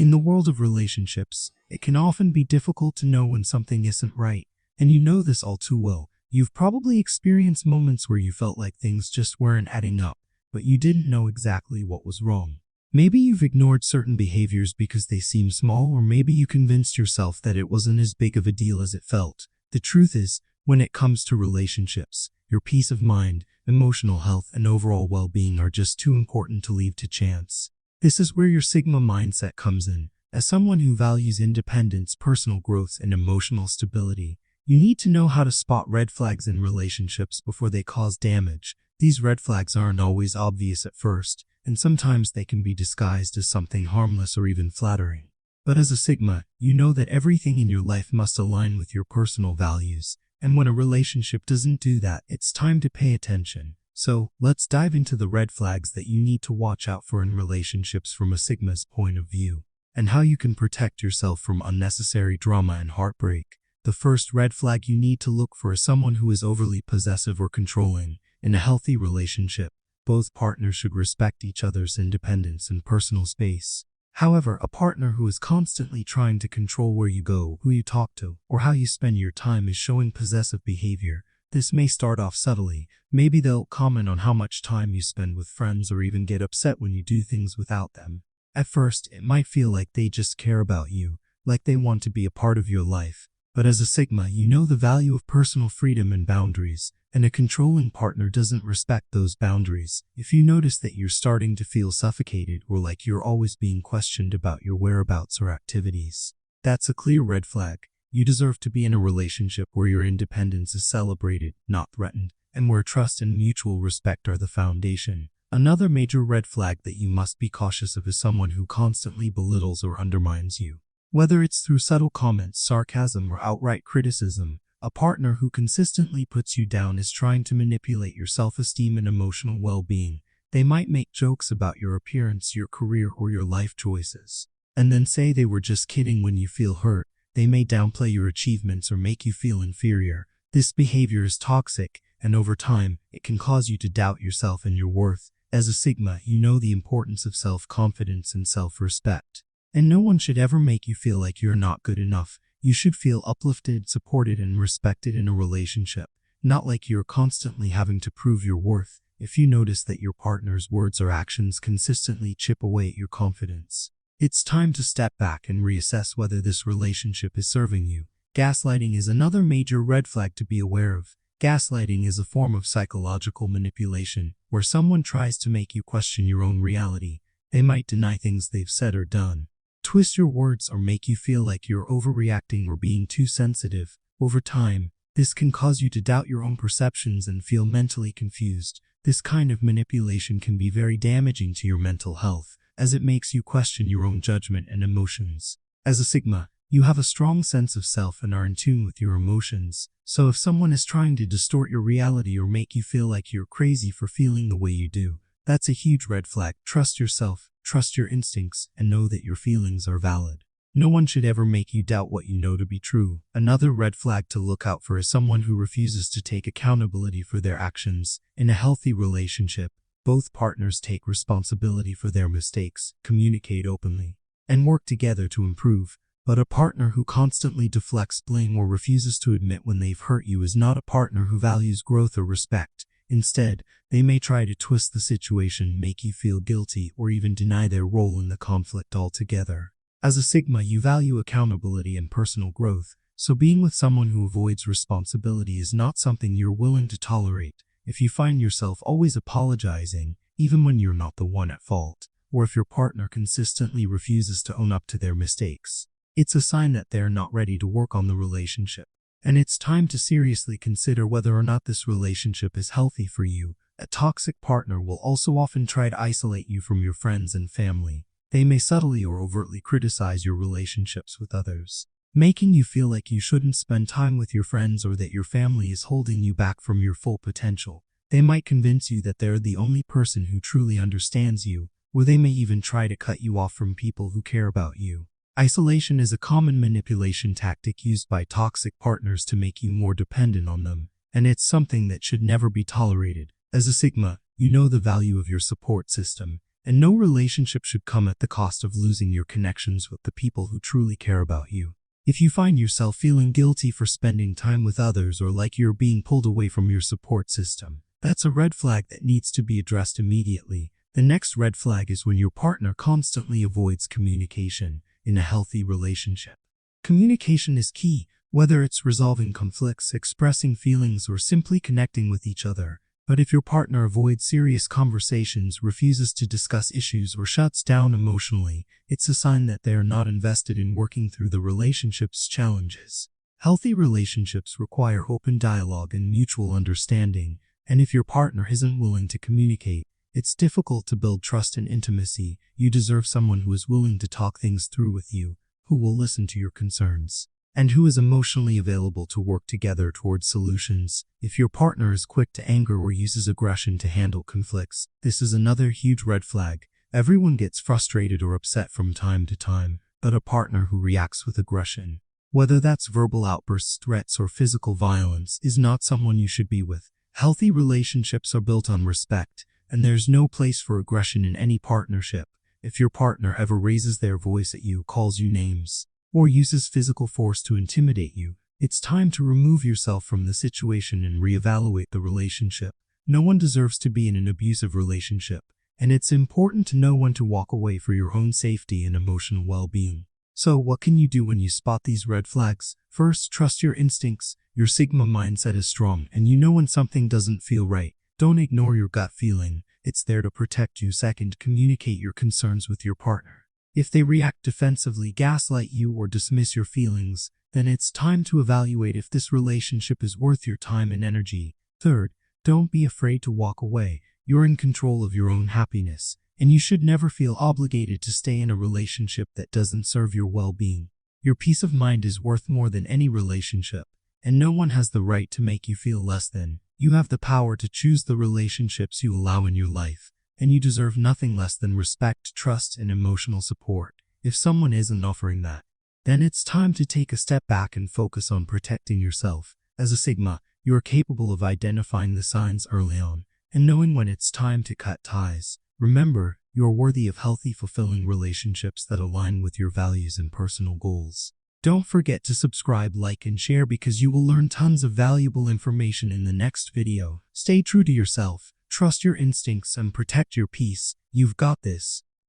In the world of relationships, it can often be difficult to know when something isn't right, and you know this all too well. You've probably experienced moments where you felt like things just weren't adding up, but you didn't know exactly what was wrong. Maybe you've ignored certain behaviors because they seemed small, or maybe you convinced yourself that it wasn't as big of a deal as it felt. The truth is, when it comes to relationships, your peace of mind, emotional health, and overall well-being are just too important to leave to chance. This is where your Sigma mindset comes in. As someone who values independence, personal growth, and emotional stability, you need to know how to spot red flags in relationships before they cause damage. These red flags aren't always obvious at first, and sometimes they can be disguised as something harmless or even flattering. But as a Sigma, you know that everything in your life must align with your personal values, and when a relationship doesn't do that, it's time to pay attention. So, let's dive into the red flags that you need to watch out for in relationships from a Sigma's point of view, and how you can protect yourself from unnecessary drama and heartbreak. The first red flag you need to look for is someone who is overly possessive or controlling. In a healthy relationship, both partners should respect each other's independence and personal space. However, a partner who is constantly trying to control where you go, who you talk to, or how you spend your time is showing possessive behavior. This may start off subtly. Maybe they'll comment on how much time you spend with friends, or even get upset when you do things without them. At first, it might feel like they just care about you, like they want to be a part of your life. But as a Sigma, you know the value of personal freedom and boundaries, and a controlling partner doesn't respect those boundaries. If you notice that you're starting to feel suffocated, or like you're always being questioned about your whereabouts or activities, that's a clear red flag. You deserve to be in a relationship where your independence is celebrated, not threatened, and where trust and mutual respect are the foundation. Another major red flag that you must be cautious of is someone who constantly belittles or undermines you. Whether it's through subtle comments, sarcasm, or outright criticism, a partner who consistently puts you down is trying to manipulate your self-esteem and emotional well-being. They might make jokes about your appearance, your career, or your life choices, and then say they were just kidding when you feel hurt. They may downplay your achievements or make you feel inferior. This behavior is toxic, and over time, it can cause you to doubt yourself and your worth. As a Sigma, you know the importance of self-confidence and self-respect. And no one should ever make you feel like you're not good enough. You should feel uplifted, supported, and respected in a relationship, not like you're constantly having to prove your worth. If you notice that your partner's words or actions consistently chip away at your confidence, it's time to step back and reassess whether this relationship is serving you. Gaslighting is another major red flag to be aware of. Gaslighting is a form of psychological manipulation where someone tries to make you question your own reality. They might deny things they've said or done, twist your words, or make you feel like you're overreacting or being too sensitive. Over time, this can cause you to doubt your own perceptions and feel mentally confused. This kind of manipulation can be very damaging to your mental health, as it makes you question your own judgment and emotions. As a Sigma, you have a strong sense of self and are in tune with your emotions. So if someone is trying to distort your reality or make you feel like you're crazy for feeling the way you do, that's a huge red flag. Trust yourself, trust your instincts, and know that your feelings are valid. No one should ever make you doubt what you know to be true. Another red flag to look out for is someone who refuses to take accountability for their actions. In a healthy relationship, both partners take responsibility for their mistakes, communicate openly, and work together to improve. But a partner who constantly deflects blame or refuses to admit when they've hurt you is not a partner who values growth or respect. Instead, they may try to twist the situation, make you feel guilty, or even deny their role in the conflict altogether. As a Sigma, you value accountability and personal growth, so being with someone who avoids responsibility is not something you're willing to tolerate. If you find yourself always apologizing, even when you're not the one at fault, or if your partner consistently refuses to own up to their mistakes, it's a sign that they're not ready to work on the relationship. And it's time to seriously consider whether or not this relationship is healthy for you. A toxic partner will also often try to isolate you from your friends and family. They may subtly or overtly criticize your relationships with others, making you feel like you shouldn't spend time with your friends or that your family is holding you back from your full potential. They might convince you that they're the only person who truly understands you, or they may even try to cut you off from people who care about you. Isolation is a common manipulation tactic used by toxic partners to make you more dependent on them, and it's something that should never be tolerated. As a Sigma, you know the value of your support system. and no relationship should come at the cost of losing your connections with the people who truly care about you. If you find yourself feeling guilty for spending time with others or like you're being pulled away from your support system, that's a red flag that needs to be addressed immediately. The next red flag is when your partner constantly avoids communication in a healthy relationship. Communication is key, whether it's resolving conflicts, expressing feelings, or simply connecting with each other. But if your partner avoids serious conversations, refuses to discuss issues, or shuts down emotionally, it's a sign that they are not invested in working through the relationship's challenges. Healthy relationships require open dialogue and mutual understanding, and if your partner isn't willing to communicate, it's difficult to build trust and intimacy. You deserve someone who is willing to talk things through with you, who will listen to your concerns, and who is emotionally available to work together towards solutions. If your partner is quick to anger or uses aggression to handle conflicts, this is another huge red flag. Everyone gets frustrated or upset from time to time, but a partner who reacts with aggression, whether that's verbal outbursts, threats, or physical violence, is not someone you should be with. Healthy relationships are built on respect, and there's no place for aggression in any partnership. If your partner ever raises their voice at you, calls you names, or uses physical force to intimidate you, it's time to remove yourself from the situation and reevaluate the relationship. No one deserves to be in an abusive relationship, and it's important to know when to walk away for your own safety and emotional well-being. So what can you do when you spot these red flags? First, trust your instincts. Your Sigma mindset is strong, and you know when something doesn't feel right. Don't ignore your gut feeling. It's there to protect you. Second, communicate your concerns with your partner. If they react defensively, gaslight you, or dismiss your feelings, then it's time to evaluate if this relationship is worth your time and energy. Third, don't be afraid to walk away. You're in control of your own happiness, and you should never feel obligated to stay in a relationship that doesn't serve your well-being. Your peace of mind is worth more than any relationship, and no one has the right to make you feel less than. You have the power to choose the relationships you allow in your life, and you deserve nothing less than respect, trust, and emotional support. If someone isn't offering that, then it's time to take a step back and focus on protecting yourself. As a Sigma, you are capable of identifying the signs early on and knowing when it's time to cut ties. Remember, you are worthy of healthy, fulfilling relationships that align with your values and personal goals. Don't forget to subscribe, like, and share because you will learn tons of valuable information in the next video. Stay true to yourself, trust your instincts, and protect your peace. You've got this.